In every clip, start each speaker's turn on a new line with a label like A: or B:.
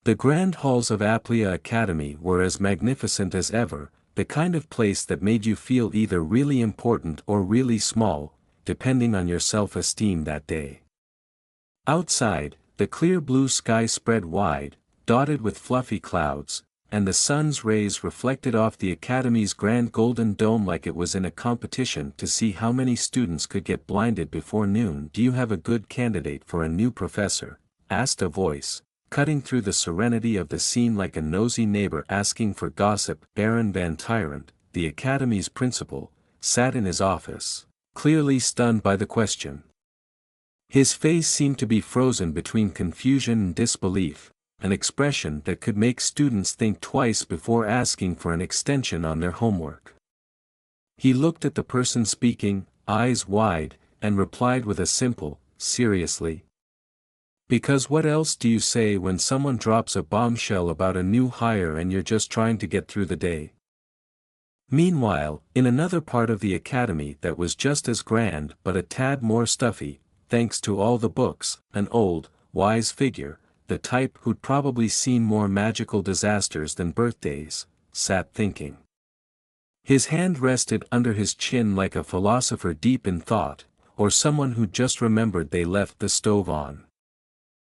A: The grand halls of Aplia Academy were as magnificent as ever, the kind of place that made you feel either really important or really small, depending on your self-esteem that day. Outside, the clear blue sky spread wide, dotted with fluffy clouds, and the sun's rays reflected off the Academy's grand golden dome like it was in a competition to see how many students could get blinded before noon. "Do you have a good candidate for a new professor?" asked a voice, cutting through the serenity of the scene like a nosy neighbor asking for gossip. Baron Van Tyrant, the Academy's principal, sat in his office, clearly stunned by the question. His face seemed to be frozen between confusion and disbelief, an expression that could make students think twice before asking for an extension on their homework. He looked at the person speaking, eyes wide, and replied with a simple, "Seriously?" "Because what else do you say when someone drops a bombshell about a new hire and you're just trying to get through the day?" Meanwhile, in another part of the academy that was just as grand but a tad more stuffy, thanks to all the books, an old, wise figure, the type who'd probably seen more magical disasters than birthdays, sat thinking. His hand rested under his chin like a philosopher deep in thought, or someone who just remembered they left the stove on.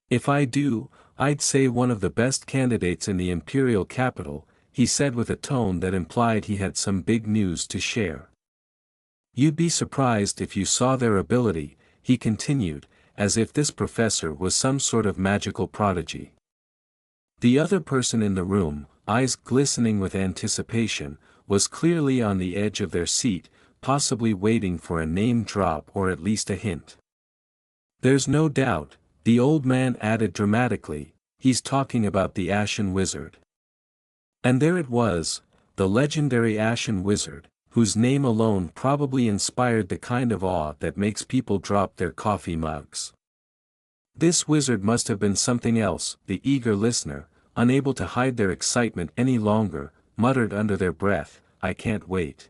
A: "If I do, I'd say one of the best candidates in the imperial capital," he said with a tone that implied he had some big news to share. "You'd be surprised if you saw their ability," he continued, as if this professor was some sort of magical prodigy. The other person in the room, eyes glistening with anticipation, was clearly on the edge of their seat, possibly waiting for a name drop or at least a hint. "There's no doubt," the old man added dramatically, "he's talking about the Ashen Wizard." And there it was, the legendary Ashen Wizard, whose name alone probably inspired the kind of awe that makes people drop their coffee mugs. This wizard must have been something else, the eager listener, unable to hide their excitement any longer, muttered under their breath, "I can't wait."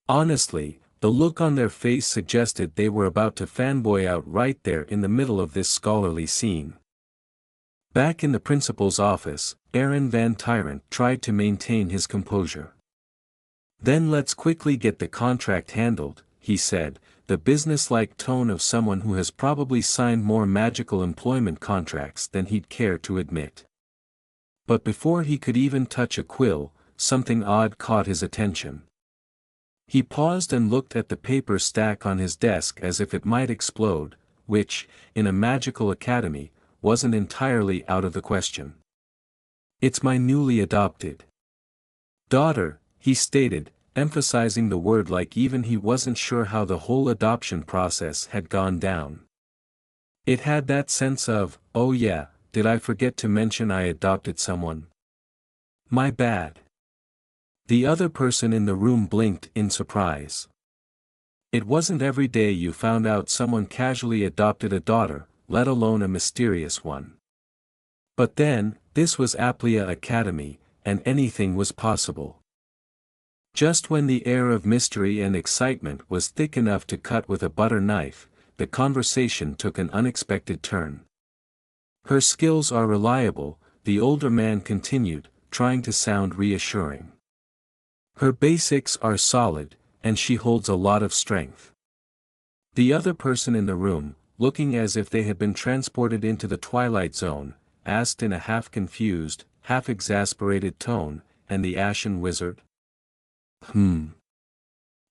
A: Honestly, the look on their face suggested they were about to fanboy out right there in the middle of this scholarly scene. Back in the principal's office, Baron Van Tyrant tried to maintain his composure. "Then let's quickly get the contract handled," he said, the business-like tone of someone who has probably signed more magical employment contracts than he'd care to admit. But before he could even touch a quill, something odd caught his attention. He paused and looked at the paper stack on his desk as if it might explode, which, in a magical academy, wasn't entirely out of the question. "It's my newly adopted daughter," he stated, emphasizing the word like even he wasn't sure how the whole adoption process had gone down. It had that sense of, "Oh yeah, did I forget to mention I adopted someone? My bad." The other person in the room blinked in surprise. It wasn't every day you found out someone casually adopted a daughter, let alone a mysterious one. But then, this was Aplia Academy, and anything was possible. Just when the air of mystery and excitement was thick enough to cut with a butter knife, the conversation took an unexpected turn. "Her skills are reliable," the older man continued, trying to sound reassuring. "Her basics are solid, and she holds a lot of strength." The other person in the room, looking as if they had been transported into the Twilight Zone, asked in a half-confused, half-exasperated tone, "And the Ashen Wizard?"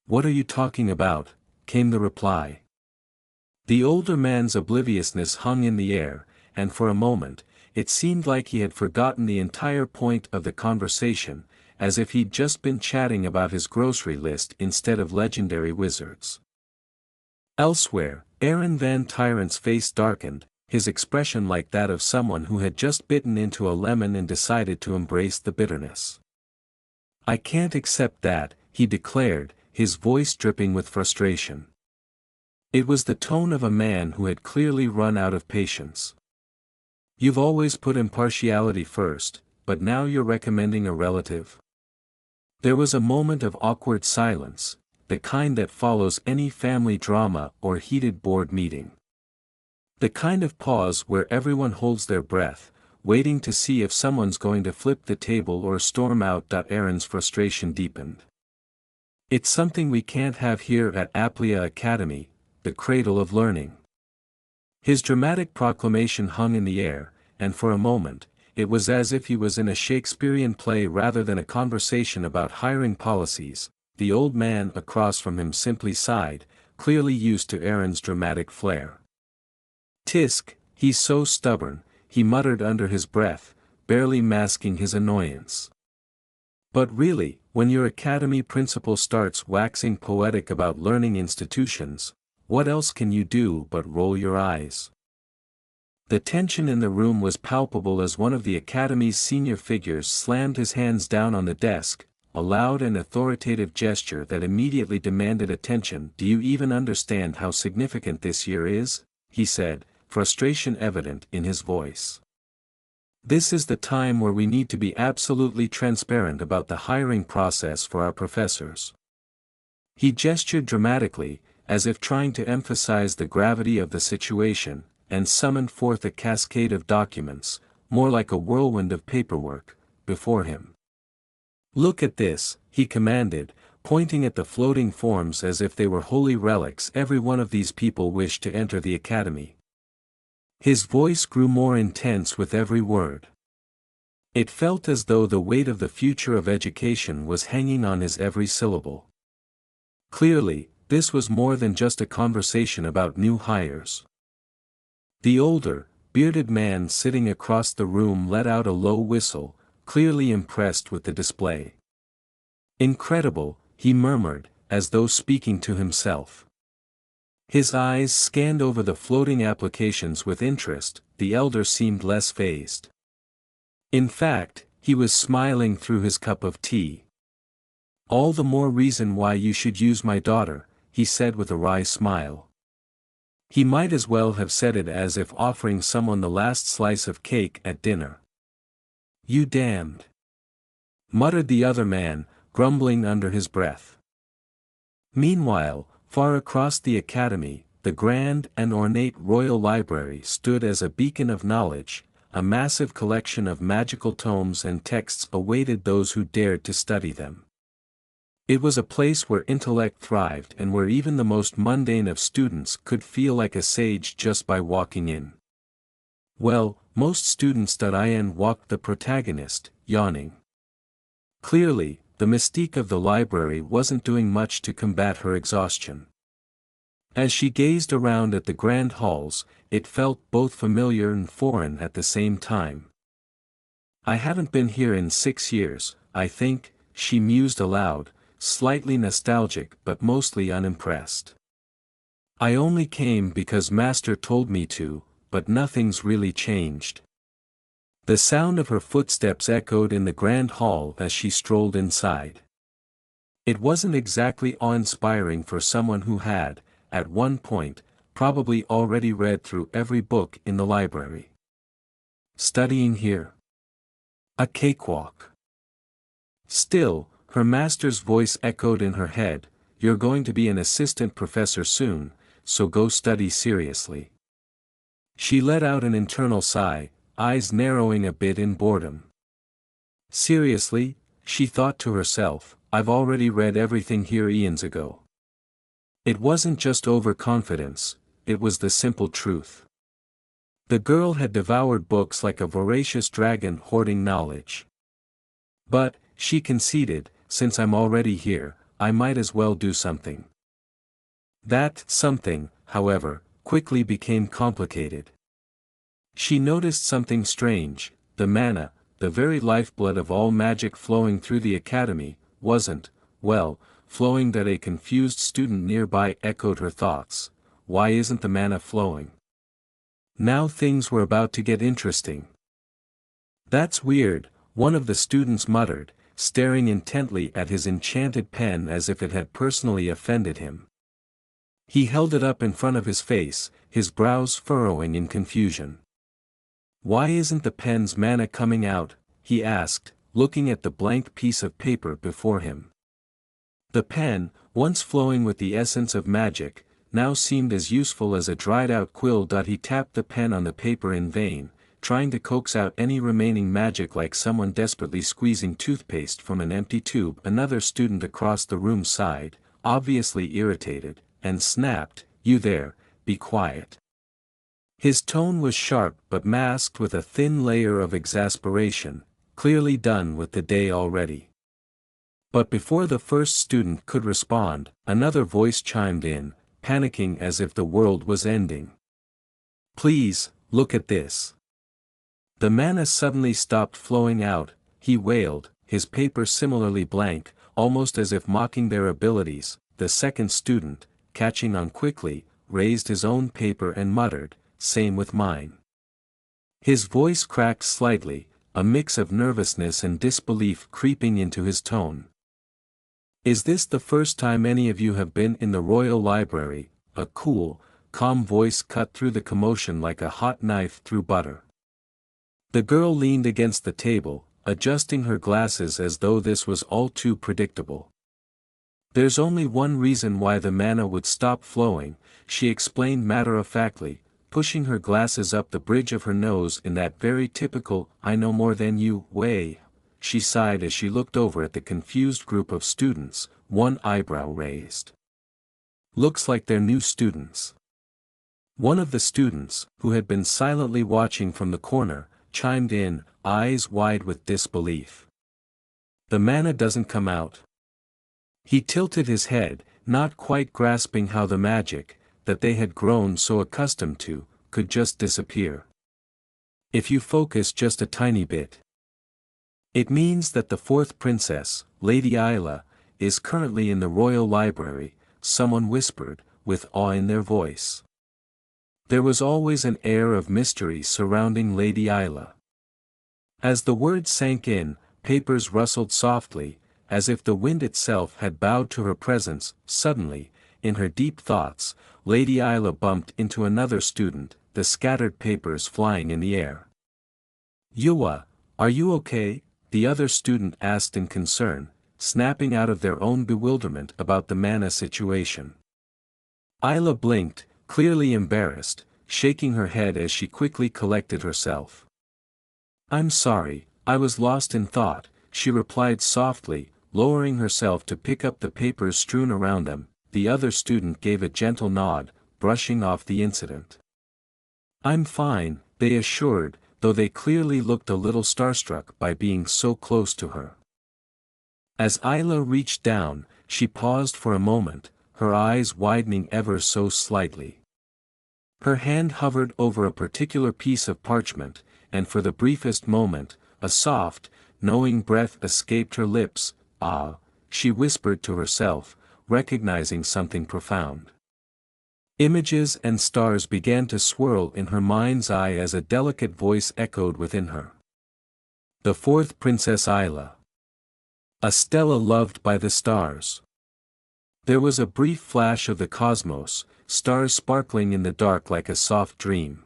A: "What are you talking about?" came the reply. The older man's obliviousness hung in the air, and for a moment, it seemed like he had forgotten the entire point of the conversation, as if he'd just been chatting about his grocery list instead of legendary wizards. Elsewhere, Baron Van Tyrant's face darkened, his expression like that of someone who had just bitten into a lemon and decided to embrace the bitterness. "I can't accept that," he declared, his voice dripping with frustration. It was the tone of a man who had clearly run out of patience. "You've always put impartiality first, but now you're recommending a relative?" There was a moment of awkward silence, the kind that follows any family drama or heated board meeting. The kind of pause where everyone holds their breath, waiting to see if someone's going to flip the table or storm out. Aaron's frustration deepened. It's something we can't have here at Aplia Academy, the cradle of learning. His dramatic proclamation hung in the air, and for a moment, it was as if he was in a Shakespearean play rather than a conversation about hiring policies. The old man across from him simply sighed, clearly used to Aaron's dramatic flair. Tisk, he's so stubborn, he muttered under his breath, barely masking his annoyance. But really, when your academy principal starts waxing poetic about learning institutions, what else can you do but roll your eyes? The tension in the room was palpable as one of the academy's senior figures slammed his hands down on the desk, a loud and authoritative gesture that immediately demanded attention. Do you even understand how significant this year is? He said, frustration evident in his voice. This is the time where we need to be absolutely transparent about the hiring process for our professors. He gestured dramatically, as if trying to emphasize the gravity of the situation, and summoned forth a cascade of documents, more like a whirlwind of paperwork, before him. Look at this, he commanded, pointing at the floating forms as if they were holy relics. Every one of these people wished to enter the academy. His voice grew more intense with every word. It felt as though the weight of the future of education was hanging on his every syllable. Clearly, this was more than just a conversation about new hires. The older, bearded man sitting across the room let out a low whistle, clearly impressed with the display. Incredible, he murmured, as though speaking to himself. His eyes scanned over the floating applications with interest. The elder seemed less fazed. In fact, he was smiling through his cup of tea. All the more reason why you should use my daughter, he said with a wry smile. He might as well have said it as if offering someone the last slice of cake at dinner. You damned! Muttered the other man, grumbling under his breath. Meanwhile, far across the academy, the grand and ornate royal library stood as a beacon of knowledge. A massive collection of magical tomes and texts awaited those who dared to study them. It was a place where intellect thrived and where even the most mundane of students could feel like a sage just by walking in. Well, most students.in walked the protagonist, yawning. Clearly, the mystique of the library wasn't doing much to combat her exhaustion. As she gazed around at the grand halls, it felt both familiar and foreign at the same time. I haven't been here in 6 years, I think, she mused aloud, slightly nostalgic but mostly unimpressed. I only came because Master told me to, but nothing's really changed. The sound of her footsteps echoed in the grand hall as she strolled inside. It wasn't exactly awe-inspiring for someone who had, at one point, probably already read through every book in the library. Studying here? A cakewalk. Still, her master's voice echoed in her head, you're going to be an assistant professor soon, so go study seriously. She let out an internal sigh, eyes narrowing a bit in boredom. Seriously, she thought to herself, I've already read everything here eons ago. It wasn't just overconfidence, it was the simple truth. The girl had devoured books like a voracious dragon hoarding knowledge. But, she conceded, since I'm already here, I might as well do something. That something, however, quickly became complicated. She noticed something strange. The mana, the very lifeblood of all magic flowing through the academy, wasn't, well, flowing. That a confused student nearby echoed her thoughts. Why isn't the mana flowing? Now things were about to get interesting. That's weird, one of the students muttered, staring intently at his enchanted pen as if it had personally offended him. He held it up in front of his face, his brows furrowing in confusion. Why isn't the pen's mana coming out? He asked, looking at the blank piece of paper before him. The pen, once flowing with the essence of magic, now seemed as useful as a dried-out quill. He tapped the pen on the paper in vain, trying to coax out any remaining magic like someone desperately squeezing toothpaste from an empty tube. Another student across the room sighed, obviously irritated, and snapped, "You there, be quiet." His tone was sharp but masked with a thin layer of exasperation, clearly done with the day already. But before the first student could respond, another voice chimed in, panicking as if the world was ending. "Please, look at this." The mana suddenly stopped flowing out, he wailed, his paper similarly blank, almost as if mocking their abilities. The second student, catching on quickly, raised his own paper and muttered, "Same with mine." His voice cracked slightly, a mix of nervousness and disbelief creeping into his tone. "Is this the first time any of you have been in the Royal Library?" A cool, calm voice cut through the commotion like a hot knife through butter. The girl leaned against the table, adjusting her glasses as though this was all too predictable. "There's only one reason why the mana would stop flowing," she explained matter-of-factly, pushing her glasses up the bridge of her nose in that very typical "I know more than you" way. She sighed as she looked over at the confused group of students, one eyebrow raised. "Looks like they're new students." One of the students, who had been silently watching from the corner, chimed in, eyes wide with disbelief. "The mana doesn't come out?" He tilted his head, not quite grasping how the magic, that they had grown so accustomed to, could just disappear. "If you focus just a tiny bit. It means that the fourth princess, Lady Isla, is currently in the Royal Library," someone whispered, with awe in their voice. There was always an air of mystery surrounding Lady Isla. As the words sank in, papers rustled softly, as if the wind itself had bowed to her presence. Suddenly, in her deep thoughts, Lady Isla bumped into another student, the scattered papers flying in the air. "Yua, are you okay?" the other student asked in concern, snapping out of their own bewilderment about the mana situation. Isla blinked, clearly embarrassed, shaking her head as she quickly collected herself. "I'm sorry, I was lost in thought," she replied softly, lowering herself to pick up the papers strewn around them. The other student gave a gentle nod, brushing off the incident. "I'm fine," they assured, though they clearly looked a little starstruck by being so close to her. As Isla reached down, she paused for a moment, her eyes widening ever so slightly. Her hand hovered over a particular piece of parchment, and for the briefest moment, a soft, knowing breath escaped her lips. "Ah," she whispered to herself, recognizing something profound. Images and stars began to swirl in her mind's eye as a delicate voice echoed within her. "The fourth Princess Isla. A stella loved by the stars." There was a brief flash of the cosmos, stars sparkling in the dark like a soft dream.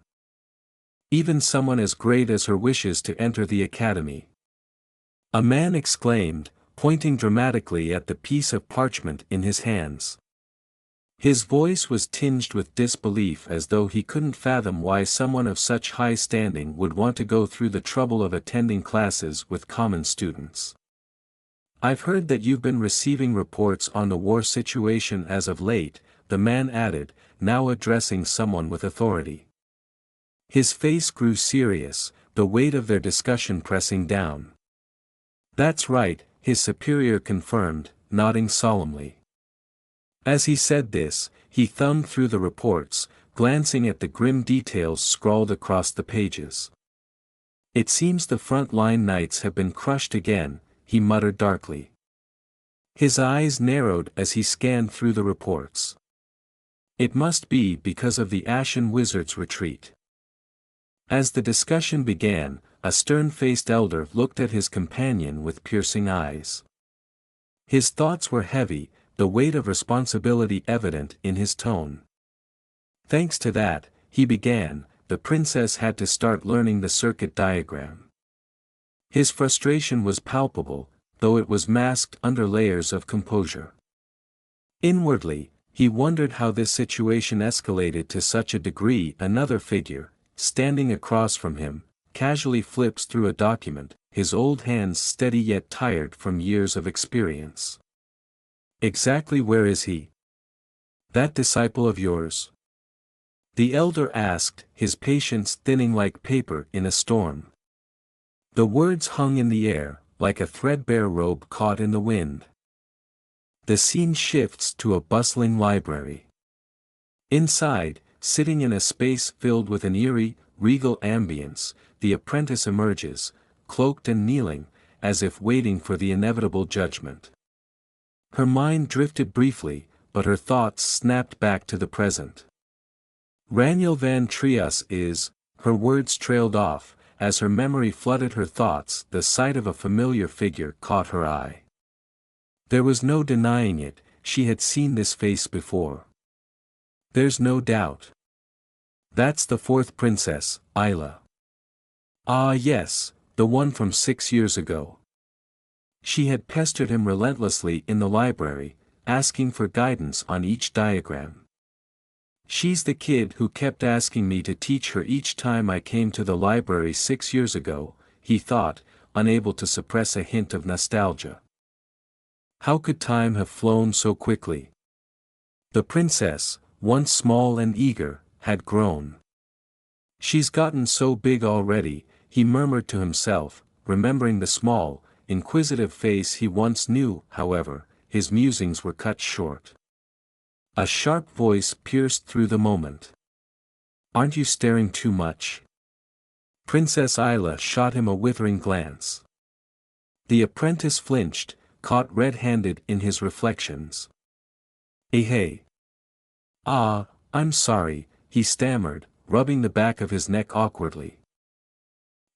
A: "Even someone as great as her wishes to enter the academy," a man exclaimed, pointing dramatically at the piece of parchment in his hands. His voice was tinged with disbelief, as though he couldn't fathom why someone of such high standing would want to go through the trouble of attending classes with common students. "I've heard that you've been receiving reports on the war situation as of late," the man added, now addressing someone with authority. His face grew serious, the weight of their discussion pressing down. "That's right," his superior confirmed, nodding solemnly. As he said this, he thumbed through the reports, glancing at the grim details scrawled across the pages. "It seems the front-line knights have been crushed again," he muttered darkly. His eyes narrowed as he scanned through the reports. It must be because of the Ashen Wizard's retreat. As the discussion began, a stern-faced elder looked at his companion with piercing eyes. His thoughts were heavy, the weight of responsibility evident in his tone. "Thanks to that," he began, "the princess had to start learning the circuit diagram." His frustration was palpable, though it was masked under layers of composure. Inwardly, he wondered how this situation escalated to such a degree. Another figure, standing across from him, casually flips through a document, his old hands steady yet tired from years of experience. Exactly where is he? That disciple of yours? The elder asked, his patience thinning like paper in a storm. The words hung in the air, like a threadbare robe caught in the wind. The scene shifts to a bustling library. Inside, sitting in a space filled with an eerie, regal ambience, the apprentice emerges, cloaked and kneeling, as if waiting for the inevitable judgment. Her mind drifted briefly, but her thoughts snapped back to the present. Raniel van Trias is, her words trailed off, as her memory flooded her thoughts. The sight of a familiar figure caught her eye. There was no denying it, she had seen this face before. There's no doubt. That's the fourth princess, Isla. Ah yes, the one from 6 years ago. She had pestered him relentlessly in the library, asking for guidance on each diagram. She's the kid who kept asking me to teach her each time I came to the library 6 years ago, he thought, unable to suppress a hint of nostalgia. How could time have flown so quickly? The princess, once small and eager, had grown. She's gotten so big already, he murmured to himself, remembering the small, inquisitive face he once knew. However, his musings were cut short. A sharp voice pierced through the moment. Aren't you staring too much? Princess Isla shot him a withering glance. The apprentice flinched, caught red-handed in his reflections. Hey. Ah, I'm sorry, he stammered, rubbing the back of his neck awkwardly.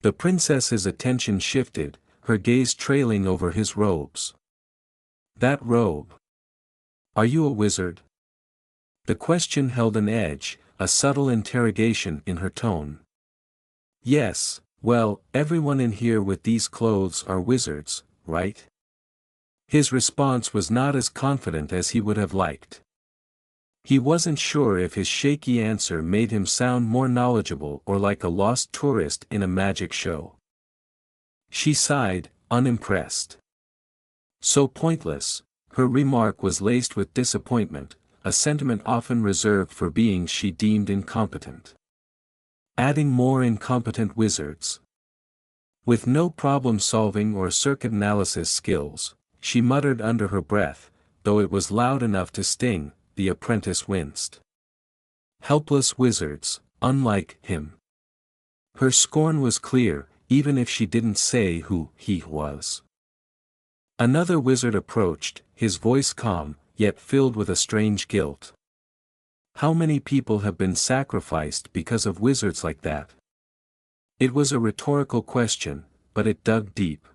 A: The princess's attention shifted, her gaze trailing over his robes. That robe. Are you a wizard? The question held an edge, a subtle interrogation in her tone. Yes, well, everyone in here with these clothes are wizards, right? His response was not as confident as he would have liked. He wasn't sure if his shaky answer made him sound more knowledgeable or like a lost tourist in a magic show. She sighed, unimpressed. So pointless, her remark was laced with disappointment, a sentiment often reserved for beings she deemed incompetent. Adding more incompetent wizards. With no problem-solving or circuit analysis skills, she muttered under her breath, though it was loud enough to sting. The apprentice winced. Helpless wizards, unlike him. Her scorn was clear, even if she didn't say who he was. Another wizard approached, his voice calm, yet filled with a strange guilt. How many people have been sacrificed because of wizards like that? It was a rhetorical question, but it dug deep.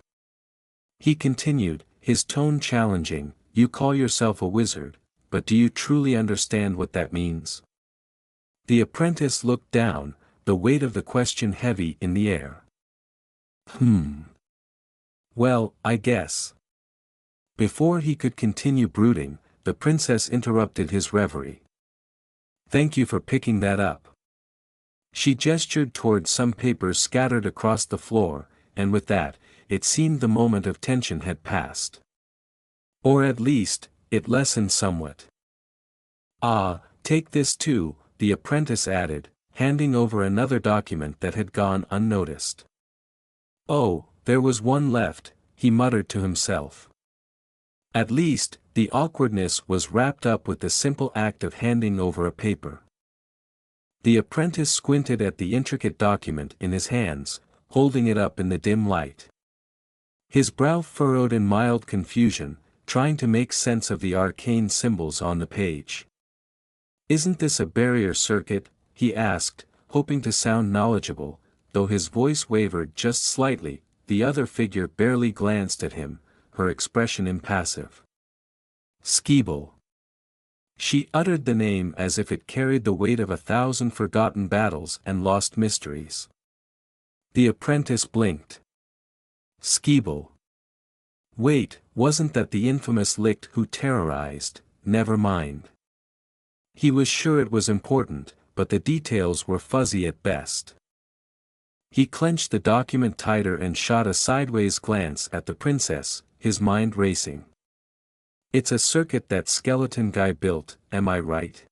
A: He continued, his tone challenging, you call yourself a wizard, but do you truly understand what that means? The apprentice looked down, the weight of the question heavy in the air. Well, I guess. Before he could continue brooding, the princess interrupted his reverie. Thank you for picking that up. She gestured toward some papers scattered across the floor, and with that, it seemed the moment of tension had passed. Or at least, it lessened somewhat. Ah, take this too, the apprentice added, handing over another document that had gone unnoticed. Oh, there was one left, he muttered to himself. At least, the awkwardness was wrapped up with the simple act of handing over a paper. The apprentice squinted at the intricate document in his hands, holding it up in the dim light. His brow furrowed in mild confusion, trying to make sense of the arcane symbols on the page. Isn't this a barrier circuit? He asked, hoping to sound knowledgeable, though his voice wavered just slightly. The other figure barely glanced at him, her expression impassive. Skeeble. She uttered the name as if it carried the weight of 1,000 forgotten battles and lost mysteries. The apprentice blinked. Skeeble. Wait, wasn't that the infamous Licht who terrorized? Never mind. He was sure it was important, but the details were fuzzy at best. He clenched the document tighter and shot a sideways glance at the princess, his mind racing. It's a circuit that skeleton guy built, am I right?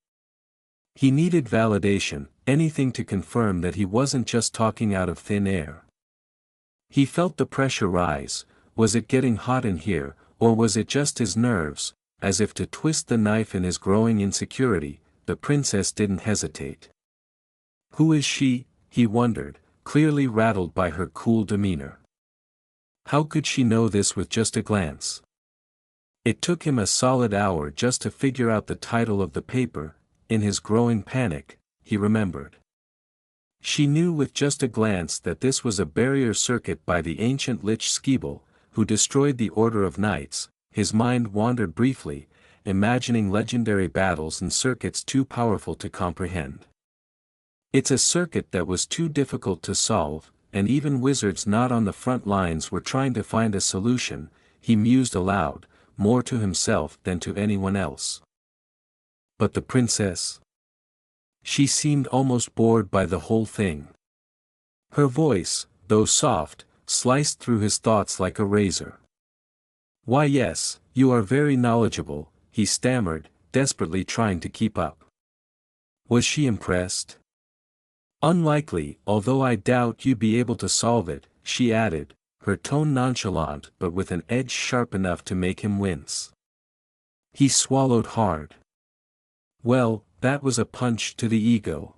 A: He needed validation, anything to confirm that he wasn't just talking out of thin air. He felt the pressure rise. Was it getting hot in here, or was it just his nerves? As if to twist the knife in his growing insecurity, the princess didn't hesitate. Who is she? He wondered, clearly rattled by her cool demeanor. How could she know this with just a glance? It took him a solid hour just to figure out the title of the paper. In his growing panic, he remembered. She knew with just a glance that this was a barrier circuit by the ancient Lich Skeeble, who destroyed the Order of Knights. His mind wandered briefly, imagining legendary battles and circuits too powerful to comprehend. It's a circuit that was too difficult to solve, and even wizards not on the front lines were trying to find a solution, he mused aloud, more to himself than to anyone else. But the princess? She seemed almost bored by the whole thing. Her voice, though soft, sliced through his thoughts like a razor. Why yes, you are very knowledgeable, he stammered, desperately trying to keep up. Was she impressed? Unlikely, although I doubt you'd be able to solve it, she added, her tone nonchalant but with an edge sharp enough to make him wince. He swallowed hard. Well, that was a punch to the ego.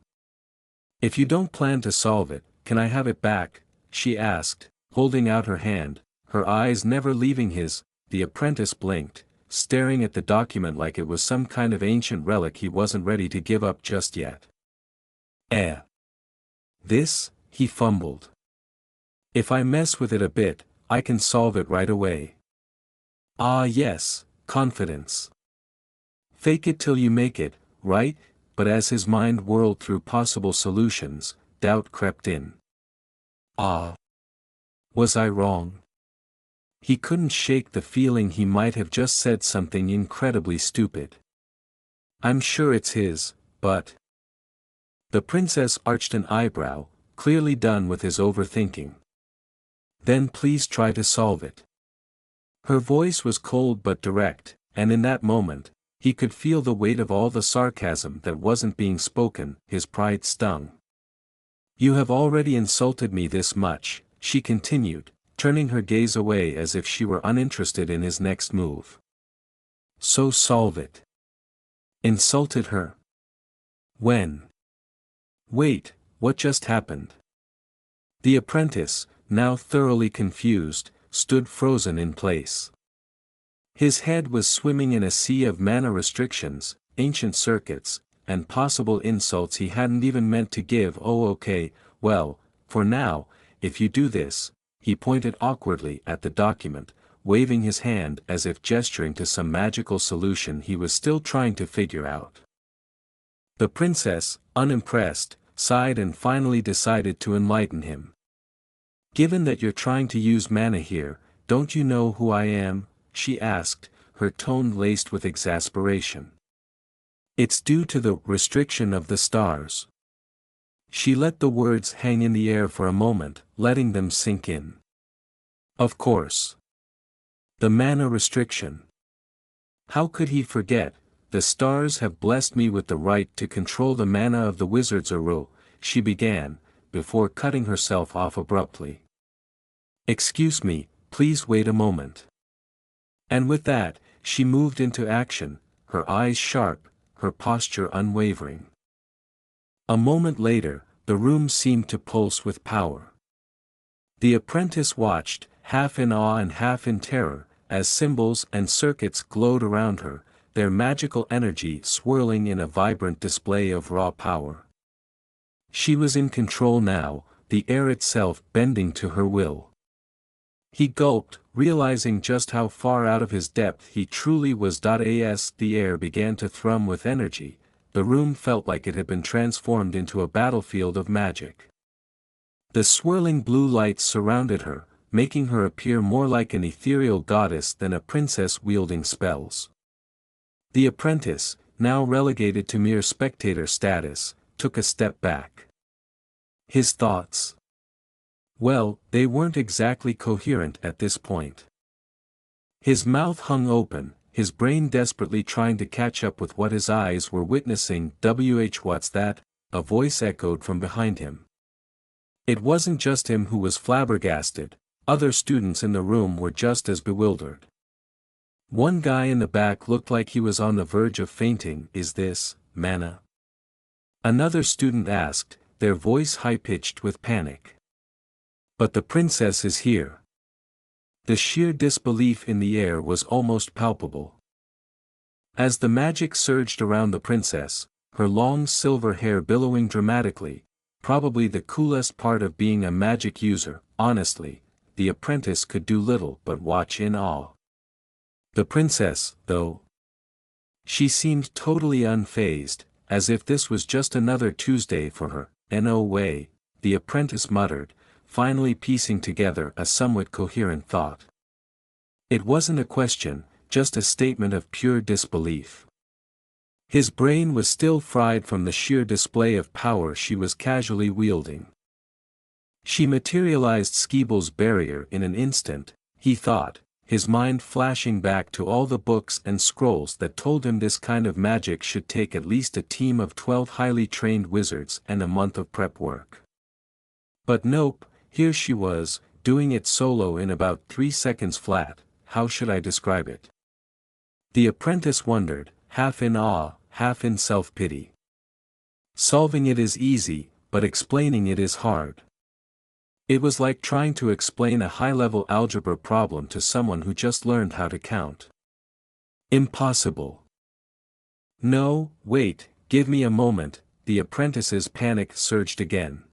A: If you don't plan to solve it, can I have it back? She asked, holding out her hand, her eyes never leaving his. The apprentice blinked, staring at the document like it was some kind of ancient relic he wasn't ready to give up just yet. This, he fumbled. If I mess with it a bit, I can solve it right away. Ah yes, confidence. Fake it till you make it, right? But as his mind whirled through possible solutions, doubt crept in. Ah. Was I wrong? He couldn't shake the feeling he might have just said something incredibly stupid. I'm sure it's his, but... The princess arched an eyebrow, clearly done with his overthinking. Then please try to solve it. Her voice was cold but direct, and in that moment, he could feel the weight of all the sarcasm that wasn't being spoken. His pride stung. You have already insulted me this much, she continued, turning her gaze away as if she were uninterested in his next move. So solve it. Insulted her? When? Wait, what just happened? The apprentice, now thoroughly confused, stood frozen in place. His head was swimming in a sea of mana restrictions, ancient circuits, and possible insults he hadn't even meant to give. Oh okay, well, for now, if you do this, he pointed awkwardly at the document, waving his hand as if gesturing to some magical solution he was still trying to figure out. The princess, unimpressed, sighed and finally decided to enlighten him. Given that you're trying to use mana here, don't you know who I am? She asked, her tone laced with exasperation. It's due to the restriction of the stars. She let the words hang in the air for a moment, letting them sink in. Of course. The mana restriction. How could he forget? The stars have blessed me with the right to control the mana of the wizard's Uru, she began, before cutting herself off abruptly. Excuse me, please wait a moment. And with that, she moved into action, her eyes sharp, her posture unwavering. A moment later, the room seemed to pulse with power. The apprentice watched, half in awe and half in terror, as symbols and circuits glowed around her, their magical energy swirling in a vibrant display of raw power. She was in control now, the air itself bending to her will. He gulped, realizing just how far out of his depth he truly was. As the air began to thrum with energy, the room felt like it had been transformed into a battlefield of magic. The swirling blue lights surrounded her, making her appear more like an ethereal goddess than a princess wielding spells. The apprentice, now relegated to mere spectator status, took a step back. His thoughts. Well, they weren't exactly coherent at this point. His mouth hung open, his brain desperately trying to catch up with what his eyes were witnessing. What's that? A voice echoed from behind him. It wasn't just him who was flabbergasted, other students in the room were just as bewildered. One guy in the back looked like he was on the verge of fainting. Is this, Mana? Another student asked, their voice high-pitched with panic. But the princess is here. The sheer disbelief in the air was almost palpable. As the magic surged around the princess, her long silver hair billowing dramatically, probably the coolest part of being a magic user, honestly, the apprentice could do little but watch in awe. The princess, though. She seemed totally unfazed, as if this was just another Tuesday for her. No way, the apprentice muttered, finally piecing together a somewhat coherent thought. It wasn't a question, just a statement of pure disbelief. His brain was still fried from the sheer display of power she was casually wielding. She materialized Skeeble's barrier in an instant, he thought, his mind flashing back to all the books and scrolls that told him this kind of magic should take at least a team of 12 highly trained wizards and a month of prep work. But nope, here she was, doing it solo in about 3 seconds flat. How should I describe it? The apprentice wondered, half in awe, half in self-pity. Solving it is easy, but explaining it is hard. It was like trying to explain a high-level algebra problem to someone who just learned how to count. Impossible. No, wait, give me a moment, the apprentice's panic surged again.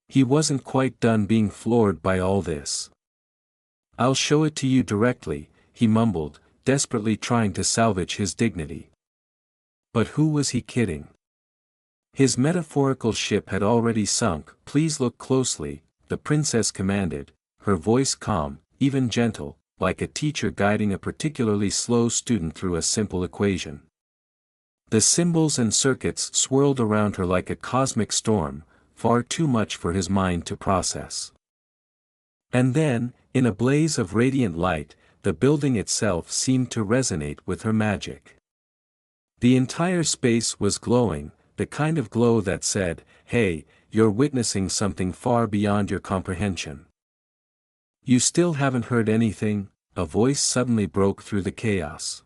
A: He wasn't quite done being floored by all this. I'll show it to you directly, he mumbled, desperately trying to salvage his dignity. But who was he kidding? His metaphorical ship had already sunk. Please look closely, the princess commanded, her voice calm, even gentle, like a teacher guiding a particularly slow student through a simple equation. The symbols and circuits swirled around her like a cosmic storm, far too much for his mind to process. And then, in a blaze of radiant light, the building itself seemed to resonate with her magic. The entire space was glowing, the kind of glow that said, "Hey, you're witnessing something far beyond your comprehension." "You still haven't heard anything?" a voice suddenly broke through the chaos.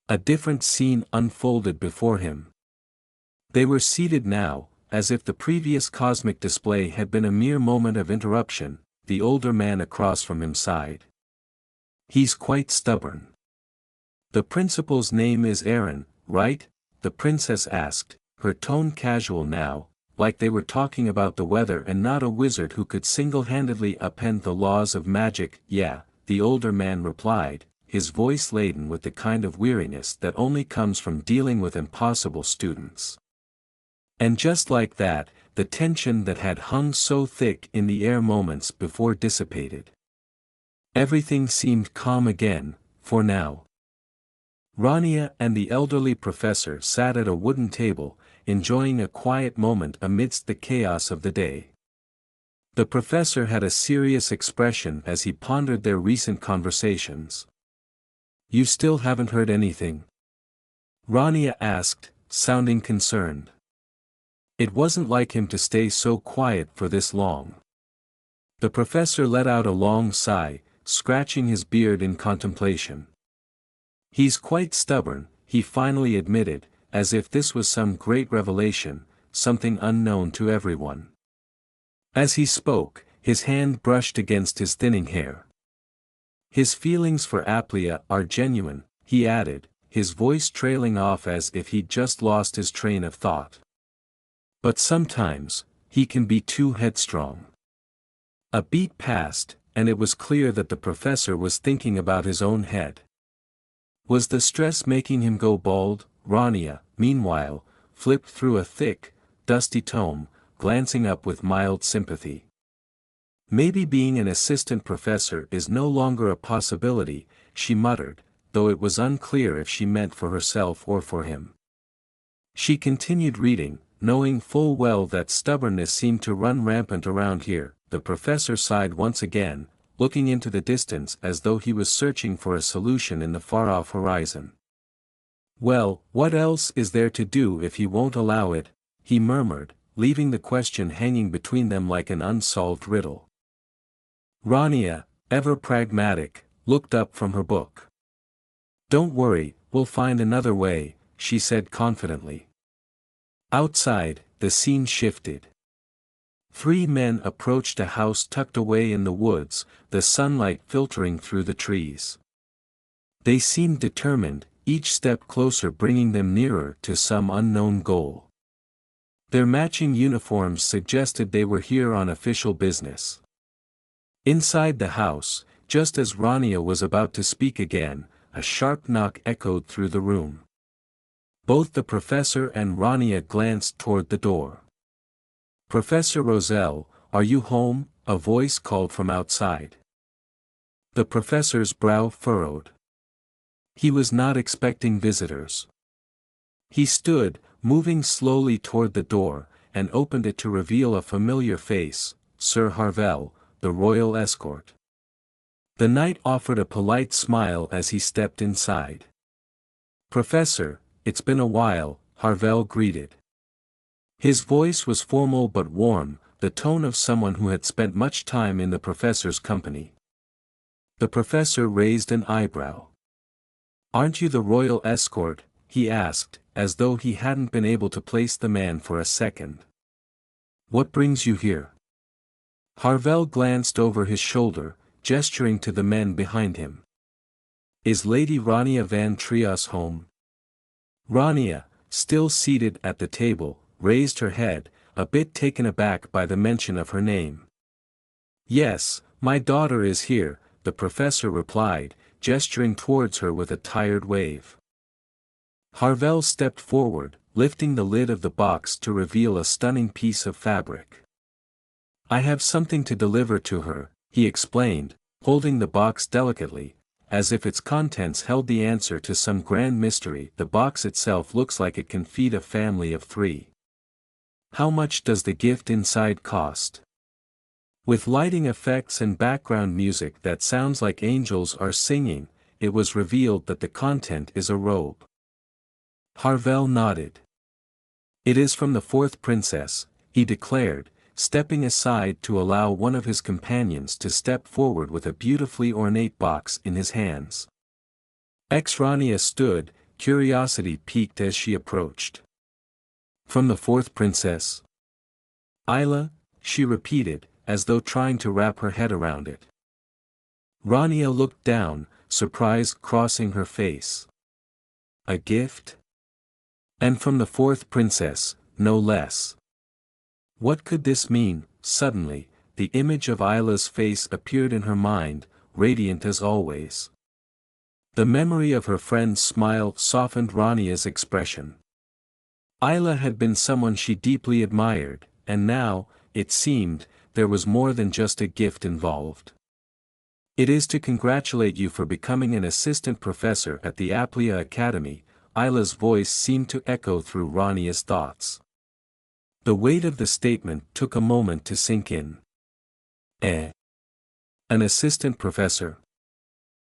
A: A different scene unfolded before him. They were seated now, as if the previous cosmic display had been a mere moment of interruption. The older man across from him sighed. "He's quite stubborn." "The principal's name is Aaron, right?" the princess asked, her tone casual now, like they were talking about the weather and not a wizard who could single-handedly upend the laws of magic. "Yeah," the older man replied, his voice laden with the kind of weariness that only comes from dealing with impossible students. And just like that, the tension that had hung so thick in the air moments before dissipated. Everything seemed calm again, for now. Rania and the elderly professor sat at a wooden table, enjoying a quiet moment amidst the chaos of the day. The professor had a serious expression as he pondered their recent conversations. "You still haven't heard anything?" Rania asked, sounding concerned. It wasn't like him to stay so quiet for this long. The professor let out a long sigh, scratching his beard in contemplation. "He's quite stubborn," he finally admitted, as if this was some great revelation, something unknown to everyone. As he spoke, his hand brushed against his thinning hair. "His feelings for Aplia are genuine," he added, his voice trailing off as if he'd just lost his train of thought. "But sometimes, he can be too headstrong." A beat passed, and it was clear that the professor was thinking about his own head. Was the stress making him go bald? Rania, meanwhile, flipped through a thick, dusty tome, glancing up with mild sympathy. "Maybe being an assistant professor is no longer a possibility," she muttered, though it was unclear if she meant for herself or for him. She continued reading, knowing full well that stubbornness seemed to run rampant around here. the professor sighed once again, looking into the distance as though he was searching for a solution in the far-off horizon. "Well, what else is there to do if he won't allow it?" he murmured, leaving the question hanging between them like an unsolved riddle. Rania, ever pragmatic, looked up from her book. "Don't worry, we'll find another way," she said confidently. Outside, the scene shifted. 3 men approached a house tucked away in the woods, the sunlight filtering through the trees. They seemed determined, each step closer bringing them nearer to some unknown goal. Their matching uniforms suggested they were here on official business. Inside the house, just as Rania was about to speak again, a sharp knock echoed through the room. Both the professor and Rania glanced toward the door. "Professor Roselle, are you home?" a voice called from outside. The professor's brow furrowed. He was not expecting visitors. He stood, moving slowly toward the door, and opened it to reveal a familiar face, Sir Harvel, the royal escort. The knight offered a polite smile as he stepped inside. "Professor, it's been a while," Harvel greeted. His voice was formal but warm, the tone of someone who had spent much time in the professor's company. The professor raised an eyebrow. "Aren't you the royal escort?" he asked, as though he hadn't been able to place the man for a second. "What brings you here?" Harvel glanced over his shoulder, gesturing to the men behind him. "Is Lady Rania van Trios home?" Rania, still seated at the table, raised her head, a bit taken aback by the mention of her name. "Yes, my daughter is here," the professor replied, gesturing towards her with a tired wave. Harvel stepped forward, lifting the lid of the box to reveal a stunning piece of fabric. "I have something to deliver to her," he explained, holding the box delicately, as if its contents held the answer to some grand mystery. "The box itself looks like it can feed a family of 3. How much does the gift inside cost?" With lighting effects and background music that sounds like angels are singing, it was revealed that the content is a robe. Harvel nodded. "It is from the 4th princess," he declared, stepping aside to allow one of his companions to step forward with a beautifully ornate box in his hands. Rania stood, curiosity piqued as she approached. "From the 4th princess?" "Isla," she repeated, as though trying to wrap her head around it. Rania looked down, surprise crossing her face. "A gift? And from the 4th princess, no less." What could this mean? Suddenly, the image of Isla's face appeared in her mind, radiant as always. The memory of her friend's smile softened Rania's expression. Isla had been someone she deeply admired, and now, it seemed, there was more than just a gift involved. "It is to congratulate you for becoming an assistant professor at the Aplia Academy," Isla's voice seemed to echo through Rania's thoughts. The weight of the statement took a moment to sink in. An assistant professor?